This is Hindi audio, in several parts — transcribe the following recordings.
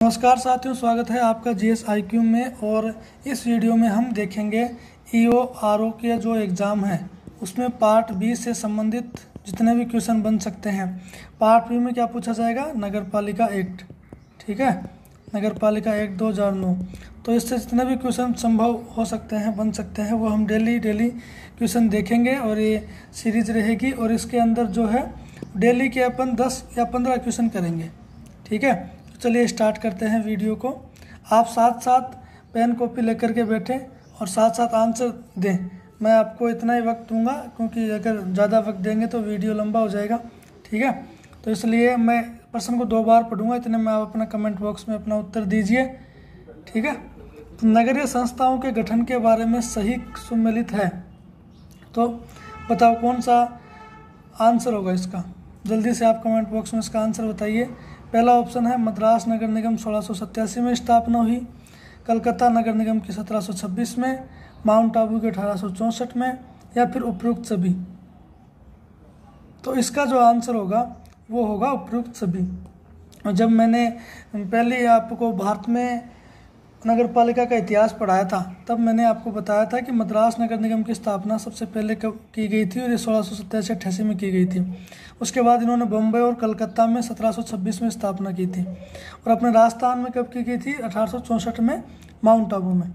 नमस्कार साथियों, स्वागत है आपका जीएस आईक्यू में। और इस वीडियो में हम देखेंगे ईओ आरओ के जो एग्ज़ाम है उसमें पार्ट बी से संबंधित जितने भी क्वेश्चन बन सकते हैं। पार्ट बी में क्या पूछा जाएगा? नगरपालिका एक्ट, ठीक है, नगरपालिका एक्ट 2009। तो इससे जितने भी क्वेश्चन संभव हो सकते हैं, बन सकते हैं, वो हम डेली क्वेश्चन देखेंगे और ये सीरीज रहेगी। और इसके अंदर जो है डेली के अपन 10 या 15 क्वेश्चन करेंगे, ठीक है। तो चलिए स्टार्ट करते हैं वीडियो को। आप साथ साथ पेन कॉपी लेकर के बैठें और साथ साथ आंसर दें। मैं आपको इतना ही वक्त दूंगा क्योंकि अगर ज़्यादा वक्त देंगे तो वीडियो लंबा हो जाएगा, ठीक है। तो इसलिए मैं प्रश्न को 2 बार पढ़ूंगा, इतने में आप अपना कमेंट बॉक्स में अपना उत्तर दीजिए, ठीक है। तो नगरीय संस्थाओं के गठन के बारे में सही सुमेलित है, तो बताओ कौन सा आंसर होगा इसका। जल्दी से आप कमेंट बॉक्स में इसका आंसर बताइए। पहला ऑप्शन है मद्रास नगर निगम 1687 में स्थापना हुई, कलकत्ता नगर निगम की 1726 में, माउंट आबू के 1864 में, या फिर उपयुक्त सभी। तो इसका जो आंसर होगा वो होगा उपयुक्त सभी। और जब मैंने पहले आपको भारत में नगरपालिका का इतिहास पढ़ाया था तब मैंने आपको बताया था कि मद्रास नगर निगम की स्थापना सबसे पहले कब की गई थी, और ये 1687-88 में की गई थी। उसके बाद इन्होंने बम्बई और कलकत्ता में 1726 में स्थापना की थी, और अपने राजस्थान में कब की गई थी? 1864 में, माउंट आबू में,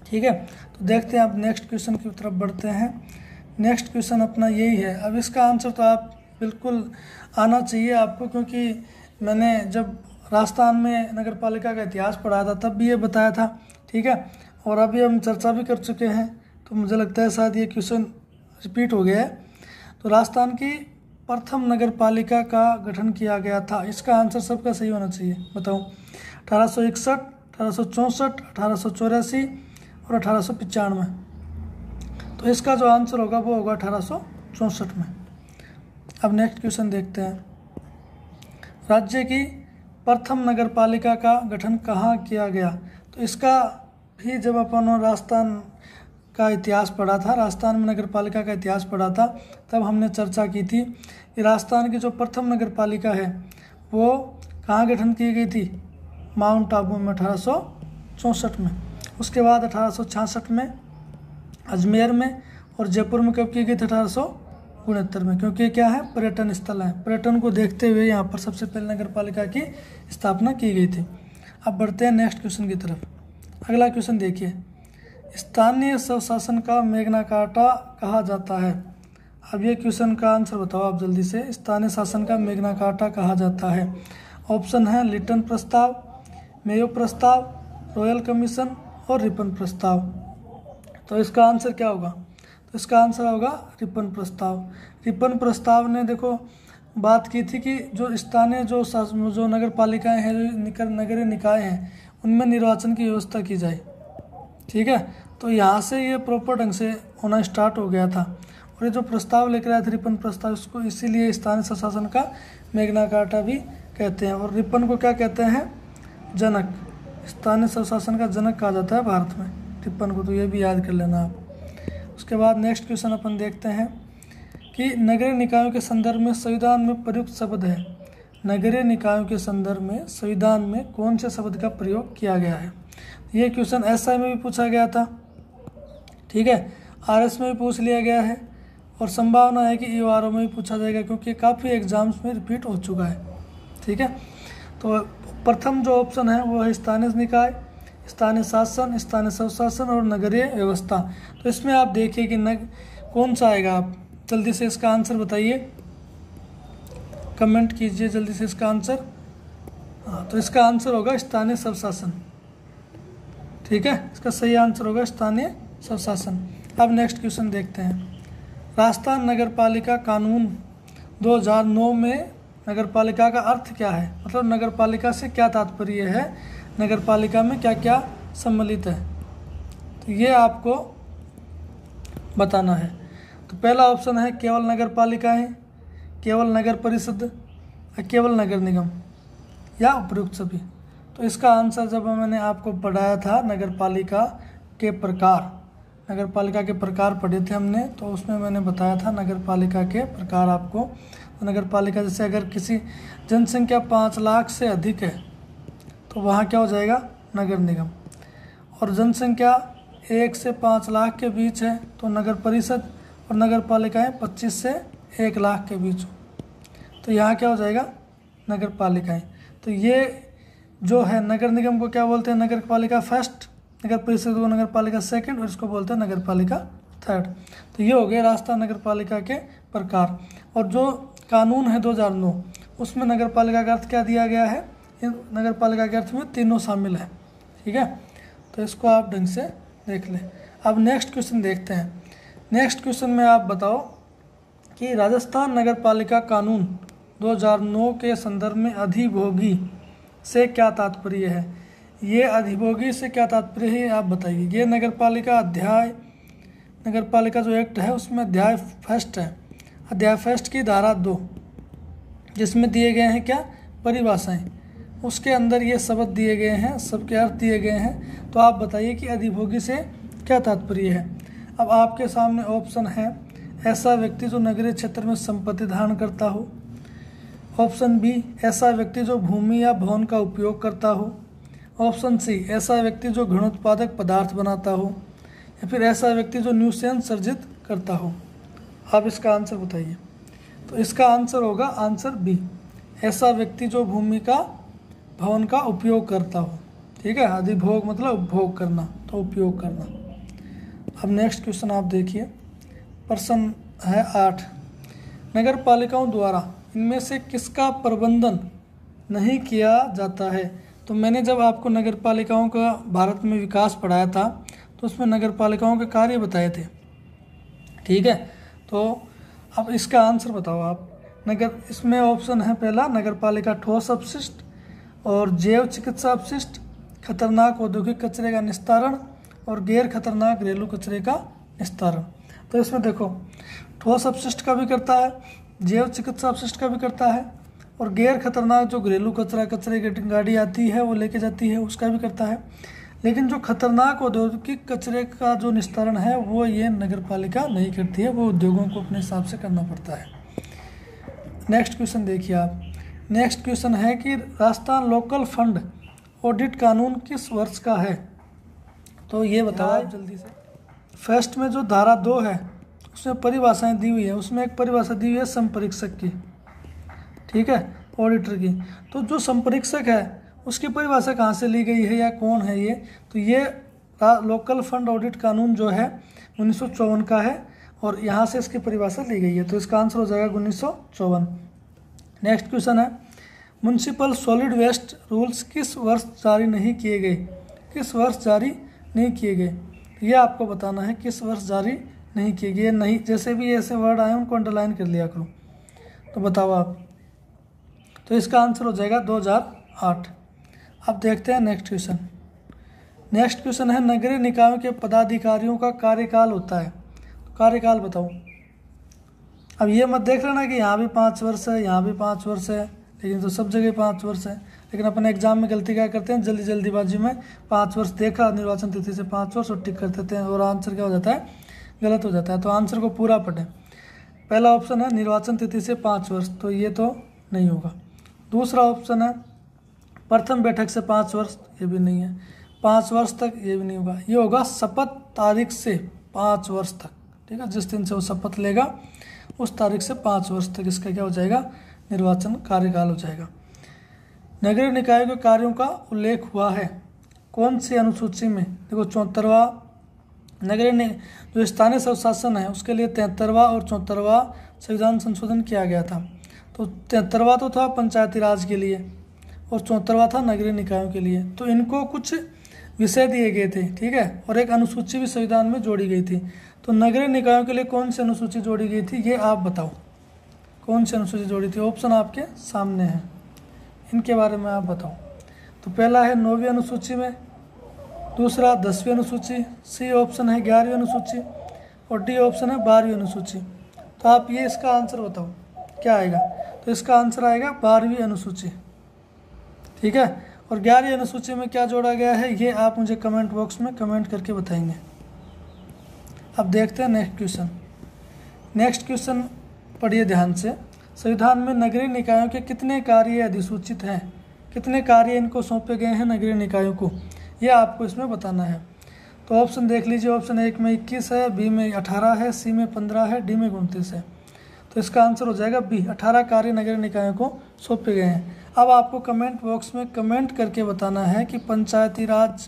ठीक है। तो देखते हैं, आप नेक्स्ट क्वेश्चन की तरफ बढ़ते हैं। नेक्स्ट क्वेश्चन अपना यही है। अब इसका आंसर तो आप बिल्कुल आना चाहिए आपको, क्योंकि मैंने जब राजस्थान में नगरपालिका का इतिहास पढ़ाया था तब भी ये बताया था, ठीक है। और अभी हम चर्चा भी कर चुके हैं, तो मुझे लगता है शायद ये क्वेश्चन रिपीट हो गया है। तो राजस्थान की प्रथम नगरपालिका का गठन किया गया था, इसका आंसर सबका सही होना चाहिए। बताओ, 1861, 1864, 1884 और 1895। तो इसका जो आंसर होगा वो होगा 1864 में। अब नेक्स्ट क्वेश्चन देखते हैं। राज्य की प्रथम नगरपालिका का गठन कहाँ किया गया? तो इसका भी जब अपन राजस्थान का इतिहास पढ़ा था, राजस्थान में नगरपालिका का इतिहास पढ़ा था, तब हमने चर्चा की थी कि राजस्थान की जो प्रथम नगरपालिका है वो कहाँ गठन की गई थी? माउंट आबू में 1864 में। उसके बाद 1866 में अजमेर में, और जयपुर में कब की गई थी? 1869 में, क्योंकि क्या है, पर्यटन स्थल है। पर्यटन को देखते हुए यहाँ पर सबसे पहले नगरपालिका की स्थापना की गई थी। अब बढ़ते हैं नेक्स्ट क्वेश्चन की तरफ। अगला क्वेश्चन देखिए, स्थानीय स्वशासन का मेगना कार्टा कहा जाता है। अब ये क्वेश्चन का आंसर बताओ आप जल्दी से। स्थानीय शासन का मेगना कार्टा कहा जाता है। ऑप्शन है लिटन प्रस्ताव, मेयो प्रस्ताव, रॉयल कमीशन और रिपन प्रस्ताव। तो इसका आंसर क्या होगा? तो इसका आंसर होगा रिपन प्रस्ताव। रिपन प्रस्ताव ने देखो बात की थी कि जो स्थानीय जो नगर पालिकाएँ हैं, नगरीय निकाय हैं, उनमें निर्वाचन की व्यवस्था की जाए, ठीक है। तो यहाँ से ये प्रॉपर ढंग से होना स्टार्ट हो गया था। और ये जो प्रस्ताव लेकर आया था रिपन प्रस्ताव, इसको इसीलिए स्थानीय स्वशासन का मेगना कार्टा भी कहते हैं। और रिपन को क्या कहते हैं? जनक। स्थानीय स्वशासन का जनक कहा जाता है भारत में रिपन को, तो ये भी याद कर लेना आप। उसके बाद नेक्स्ट क्वेश्चन अपन देखते हैं कि नगरीय निकायों के संदर्भ में संविधान में प्रयुक्त शब्द है। नगरीय निकायों के संदर्भ में संविधान में कौन से शब्द का प्रयोग किया गया है? ये क्वेश्चन एसआई में भी पूछा गया था, ठीक है, आरएस में भी पूछ लिया गया है, और संभावना है कि ईओआरओ में भी पूछा जाएगा, क्योंकि काफ़ी एग्जाम्स में रिपीट हो चुका है, ठीक है। तो प्रथम जो ऑप्शन है वो है स्थानीय निकाय, स्थानीय शासन, स्थानीय स्वशासन और नगरीय व्यवस्था। तो इसमें आप देखिए कि कौन सा आएगा। आप जल्दी से इसका आंसर बताइए, कमेंट कीजिए जल्दी से इसका आंसर। हाँ, तो इसका आंसर होगा स्थानीय स्वशासन, ठीक है। इसका सही आंसर होगा स्थानीय स्वशासन। अब नेक्स्ट क्वेश्चन देखते हैं। राजस्थान नगरपालिका कानून 2009 में नगरपालिका का अर्थ क्या है? मतलब नगरपालिका से क्या तात्पर्य है, नगरपालिका में क्या क्या सम्मिलित है, तो ये आपको बताना है। तो पहला ऑप्शन है केवल नगरपालिकाएं, केवल नगर परिषद, केवल नगर निगम, या उपयुक्त सभी। तो इसका आंसर जब मैंने आपको पढ़ाया था नगरपालिका के प्रकार, नगरपालिका के प्रकार पढ़े थे हमने, तो उसमें मैंने बताया था नगरपालिका के प्रकार आपको। तो नगरपालिका जैसे अगर किसी जनसंख्या 5 लाख से अधिक है तो वहाँ क्या हो जाएगा, नगर निगम। और जनसंख्या 1 से 5 लाख के बीच है तो नगर परिषद, और नगर पालिकाएँ 25 से 1 लाख के बीच हो तो यहाँ क्या हो जाएगा, नगर पालिकाएँ। तो ये जो है नगर निगम को क्या बोलते हैं, नगर पालिका फर्स्ट, नगर परिषद को नगर पालिका सेकंड, और इसको बोलते हैं नगर पालिका थर्ड। तो ये हो गए राजस्थान नगर पालिका के प्रकार। और जो कानून है 2009 उसमें नगर पालिका का अर्थ क्या दिया गया है, नगर पालिका के अर्थ में तीनों शामिल है। ठीक है, तो इसको आप ढंग से देख लें। अब नेक्स्ट क्वेश्चन देखते हैं। नेक्स्ट क्वेश्चन में आप बताओ कि राजस्थान नगर पालिका कानून 2009 के संदर्भ में अधिभोगी से क्या तात्पर्य है। ये अधिभोगी से क्या तात्पर्य है आप बताइए। ये नगर पालिका अध्याय, नगर पालिका जो एक्ट है उसमें अध्याय फर्स्ट है, अध्याय फर्स्ट की धारा 2 जिसमें दिए गए हैं क्या, परिभाषाएं, उसके अंदर ये शब्द दिए गए हैं, सबके अर्थ दिए गए हैं। तो आप बताइए कि अधिभोगी से क्या तात्पर्य है। अब आपके सामने ऑप्शन है, ऐसा व्यक्ति जो नगरीय क्षेत्र में संपत्ति धारण करता हो। ऑप्शन बी, ऐसा व्यक्ति जो भूमि या भवन का उपयोग करता हो। ऑप्शन सी, ऐसा व्यक्ति जो घृणोत्पादक पदार्थ बनाता हो। या फिर ऐसा व्यक्ति जो न्यूसेंस सर्जित करता हो। आप इसका आंसर बताइए। तो इसका आंसर होगा आंसर बी, ऐसा व्यक्ति जो भूमि का भवन का उपयोग करता हो। ठीक है, अधिभोग मतलब उपभोग करना, तो उपयोग करना। अब नेक्स्ट क्वेश्चन आप देखिए, प्रश्न है 8, नगर पालिकाओं द्वारा इनमें से किसका प्रबंधन नहीं किया जाता है। तो मैंने जब आपको नगर पालिकाओं का भारत में विकास पढ़ाया था तो उसमें नगर पालिकाओं के कार्य बताए थे। ठीक है, तो अब इसका आंसर बताओ आप। नगर, इसमें ऑप्शन है पहला, नगर पालिका ठोस अपशिष्ट और जैव चिकित्सा अपशिष्ट, खतरनाक औद्योगिक कचरे का निस्तारण और गैर खतरनाक घरेलू कचरे का निस्तारण। तो इसमें देखो, ठोस अपशिष्ट का भी करता है, जैव चिकित्सा अपशिष्ट का भी करता है, और गैर खतरनाक जो घरेलू कचरा, कचरे की गाड़ी आती है वो लेके जाती है, उसका भी करता है। लेकिन जो खतरनाक औद्योगिक कचरे का जो निस्तारण है वो ये नगर पालिका नहीं करती है, वो उद्योगों को अपने हिसाब से करना पड़ता है। नेक्स्ट क्वेश्चन देखिए आप। नेक्स्ट क्वेश्चन है कि राजस्थान लोकल फंड ऑडिट कानून किस वर्ष का है। तो ये बताओ आप जल्दी से। फर्स्ट में जो धारा 2 है उसमें परिभाषाएं दी हुई है, उसमें एक परिभाषा दी हुई है संपरीक्षक की। ठीक है, ऑडिटर की। तो जो संपरीक्षक है उसकी परिभाषा कहाँ से ली गई है या कौन है ये, तो ये लोकल फंड ऑडिट कानून जो है 1954 का है और यहाँ से इसकी परिभाषा ली गई है। तो इसका आंसर हो जाएगा 1954। नेक्स्ट क्वेश्चन है, म्युनिसिपल सॉलिड वेस्ट रूल्स किस वर्ष जारी नहीं किए गए। किस वर्ष जारी नहीं किए गए, ये आपको बताना है किस वर्ष जारी नहीं किए गए। नहीं, जैसे भी ऐसे वर्ड आए उनको अंडरलाइन कर लिया करो। तो बताओ आप। तो इसका आंसर हो जाएगा 2008। अब देखते हैं नेक्स्ट क्वेश्चन। नेक्स्ट क्वेश्चन है, नगरीय निकायों के पदाधिकारियों का कार्यकाल होता है। कार्यकाल बताओ। अब ये मत देख लेना कि यहाँ भी 5 वर्ष है, यहाँ भी 5 वर्ष है, लेकिन तो सब जगह 5 वर्ष है। लेकिन अपन एग्जाम में गलती क्या करते हैं, जल्दीबाजी में 5 वर्ष देखा निर्वाचन तिथि से 5 वर्ष और टिक कर देते हैं और आंसर क्या हो जाता है, गलत हो जाता है। तो आंसर को पूरा पढ़ें। पहला ऑप्शन है निर्वाचन तिथि से 5 वर्ष, तो ये तो नहीं होगा। दूसरा ऑप्शन है प्रथम बैठक से 5 वर्ष, ये भी नहीं है। 5 वर्ष तक, ये भी नहीं होगा। ये होगा शपथ तारीख से 5 वर्ष तक। ठीक है, जिस दिन से वो शपथ लेगा उस तारीख से 5 वर्ष तक इसका क्या हो जाएगा, निर्वाचन कार्यकाल हो जाएगा। नगरीय निकायों के कार्यों का उल्लेख हुआ है कौन सी अनुसूची में। देखो 74वां नगरीय जो स्थानीय स्वशासन है उसके लिए 73वां और 74वां संविधान संशोधन किया गया था। तो 73वां तो था पंचायती राज के लिए और 74वां था नगरीय निकायों के लिए। तो इनको कुछ विषय दिए गए थे। ठीक है, और एक अनुसूची भी संविधान में जोड़ी गई थी। तो नगरीय निकायों के लिए कौन सी अनुसूची जोड़ी गई थी, ये आप बताओ। कौन सी अनुसूची जोड़ी थी, ऑप्शन आपके सामने है, इनके बारे में आप बताओ। तो पहला है 9वीं अनुसूची में, दूसरा 10वीं अनुसूची, सी ऑप्शन है 11वीं अनुसूची और डी ऑप्शन है 12वीं अनुसूची। तो आप ये इसका आंसर बताओ क्या आएगा। तो इसका आंसर आएगा 12वीं अनुसूची। ठीक है, और 11वीं अनुसूची में क्या जोड़ा गया है ये आप मुझे कमेंट बॉक्स में कमेंट करके बताएंगे। अब देखते हैं नेक्स्ट क्वेश्चन। नेक्स्ट क्वेश्चन पढ़िए ध्यान से। संविधान में नगरीय निकायों के कितने कार्य अधिसूचित हैं। कितने कार्य इनको सौंपे गए हैं नगरीय निकायों को, ये आपको इसमें बताना है। तो ऑप्शन देख लीजिए, ऑप्शन 1 में 21 है, बी में 18 है, सी में 15 है, डी में 29 है। तो इसका आंसर हो जाएगा बी, 18 कार्य नगरीय निकायों को सौंपे गए हैं। अब आपको कमेंट बॉक्स में कमेंट करके बताना है कि पंचायती राज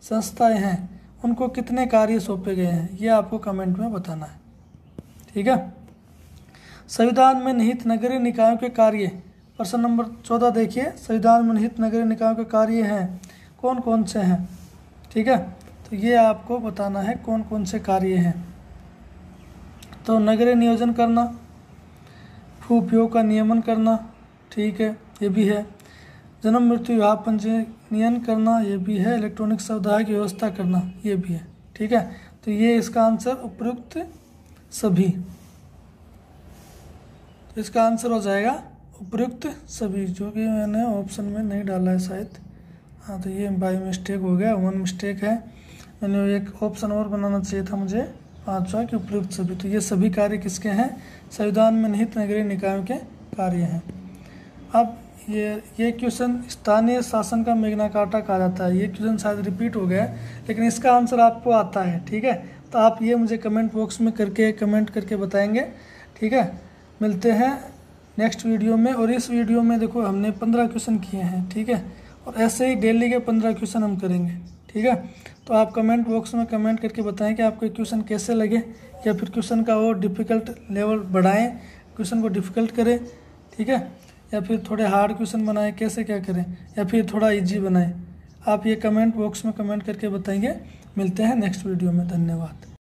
संस्थाएं हैं उनको कितने कार्य सौंपे गए हैं, ये आपको कमेंट में बताना है। ठीक है। संविधान में निहित नगरीय निकायों के कार्य, प्रश्न नंबर 14 देखिए, संविधान में निहित नगरीय निकायों के कार्य हैं कौन कौन से हैं। ठीक है, तो ये आपको बताना है कौन कौन से कार्य हैं। तो नगरीय नियोजन करना, भू उपयोग का नियमन करना, ठीक है, ये भी है। जन्म मृत्यु विवाह पंजीयन करना, ये भी है। इलेक्ट्रॉनिक सुविधा की व्यवस्था करना, ये भी है। ठीक है, तो ये इसका आंसर उपयुक्त सभी, तो इसका आंसर हो जाएगा उपयुक्त सभी, जो कि मैंने ऑप्शन में नहीं डाला है शायद। हाँ, तो ये बाई मिस्टेक हो गया, वन मिस्टेक है। मैंने एक ऑप्शन और बनाना चाहिए था मुझे, 5वां कि उपयुक्त सभी। तो ये सभी कार्य किसके हैं, संविधान में निहित नगरीय निकायों के कार्य हैं। अब ये क्वेश्चन स्थानीय शासन का मैग्ना कार्टा कहा जाता है। ये क्वेश्चन शायद रिपीट हो गया है, लेकिन इसका आंसर आपको आता है। ठीक है, तो आप ये मुझे कमेंट बॉक्स में कमेंट करके बताएंगे। ठीक है, मिलते हैं नेक्स्ट वीडियो में। और इस वीडियो में देखो हमने 15 क्वेश्चन किए हैं। ठीक है, और ऐसे ही डेली के 15 क्वेश्चन हम करेंगे। ठीक है, तो आप कमेंट बॉक्स में कमेंट करके बताएं कि आपको क्वेश्चन कैसे लगे, या फिर क्वेश्चन का और डिफ़िकल्ट लेवल बढ़ाएं, क्वेश्चन को डिफ़िकल्ट करें। ठीक है, या फिर थोड़े हार्ड क्वेश्चन बनाएं, कैसे क्या करें, या फिर थोड़ा इजी बनाएं। आप ये कमेंट बॉक्स में कमेंट करके बताएंगे। मिलते हैं नेक्स्ट वीडियो में। धन्यवाद।